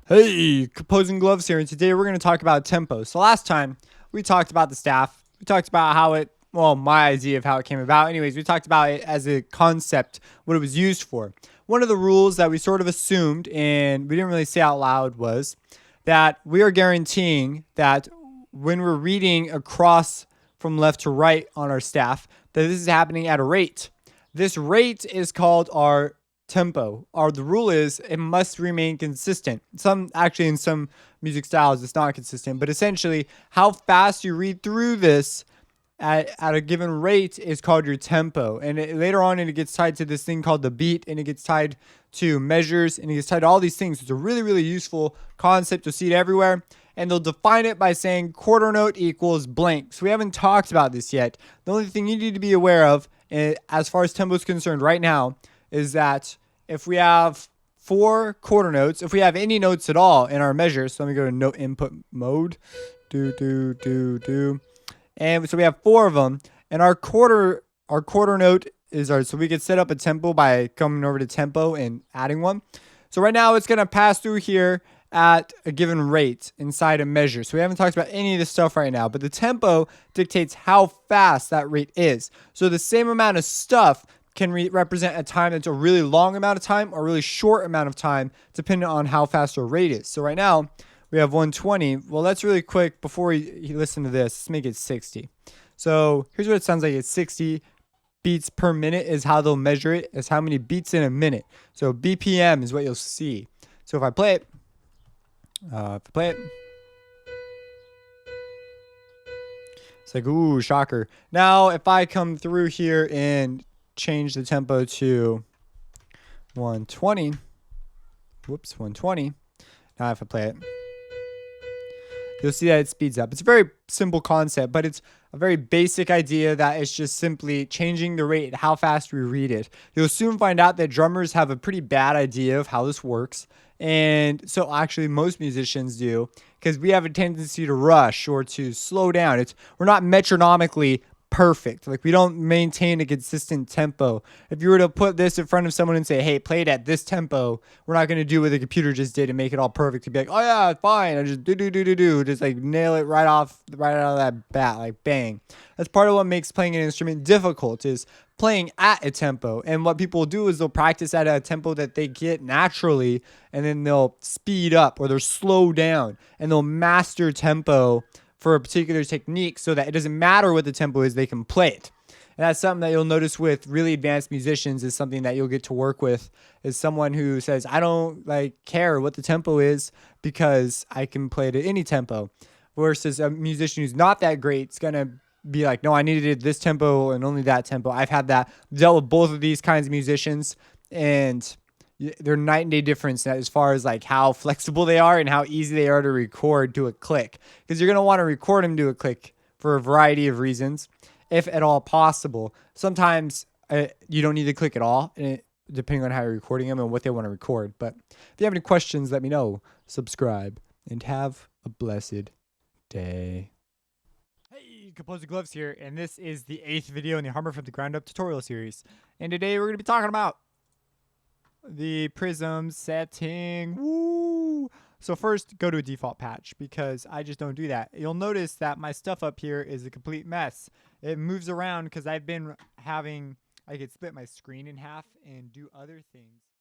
Hey, Composing Gloves here, and today we're going to talk about tempo. So last time we talked about the staff. We talked about how it, well, my idea of how it came about. Anyways, we talked about it as a concept, what it was used for. One of the rules that we sort of assumed and we didn't really say out loud was that we are guaranteeing that when we're reading across from left to right on our staff, that this is happening at a rate. This rate is called our tempo. Or the rule is it must remain consistent. In some music styles it's not consistent, but essentially how fast you read through this at a given rate is called your tempo. And later on it gets tied to this thing called the beat, and it gets tied to measures, and it gets tied to all these things. It's a really, really useful concept. You'll see it everywhere. And they'll define it by saying quarter note equals blank. So we haven't talked about this yet. The only thing you need to be aware of, as far as tempo is concerned right now, is that if we have 4 quarter notes, if we have any notes at all in our measure, so let me go to note input mode, and so we have 4 of them, and our quarter note is so we could set up a tempo by coming over to tempo and adding one. So right now it's going to pass through here at a given rate inside a measure. So we haven't talked about any of this stuff right now, but the tempo dictates how fast that rate is. So the same amount of stuff can represent a time that's a really long amount of time or a really short amount of time, depending on how fast our rate is. So right now we have 120. Well, let's really quick, before you listen to this, let's make it 60. So here's what it sounds like. It's 60 beats per minute is how they'll measure it. It's how many beats in a minute. So BPM is what you'll see. So if I play it, it's like, ooh, shocker. Now, if I come through here and change the tempo to 120, 120. Now if I play it, you'll see that it speeds up. It's a very simple concept, but it's a very basic idea that it's just simply changing the rate, how fast we read it. You'll soon find out that drummers have a pretty bad idea of how this works. And so actually most musicians do, because we have a tendency to rush or to slow down. We're not metronomically perfect. Like, we don't maintain a consistent tempo. If you were to put this in front of someone and say, hey, play it at this tempo, we're not going to do what the computer just did and make it all perfect to be like, oh yeah, fine, I just do, just like nail it right out of that bat, like bang. That's part of what makes playing an instrument difficult, is playing at a tempo. And what people do is they'll practice at a tempo that they get naturally, and then they'll speed up or they'll slow down and they'll master tempo for a particular technique, so that it doesn't matter what the tempo is, they can play it. And that's something that you'll notice with really advanced musicians, is something that you'll get to work with, is someone who says, I don't care what the tempo is because I can play it at any tempo. Versus a musician who's not that great is going to be like, no, I needed this tempo and only that tempo. I've dealt with both of these kinds of musicians, and they're night and day difference as far as like how flexible they are and how easy they are to record to a click. Because you're going to want to record them to a click for a variety of reasons, if at all possible. Sometimes you don't need to click at all, depending on how you're recording them and what they want to record. But if you have any questions, let me know. Subscribe and have a blessed day. Hey, Composing Gloves here, and this is the 8th video in the Hammer from the Ground Up tutorial series. And today we're going to be talking about the prism setting. Woo! So first, go to a default patch, because I just don't do that. You'll notice that my stuff up here is a complete mess. It moves around because I've been having, I could split my screen in half and do other things.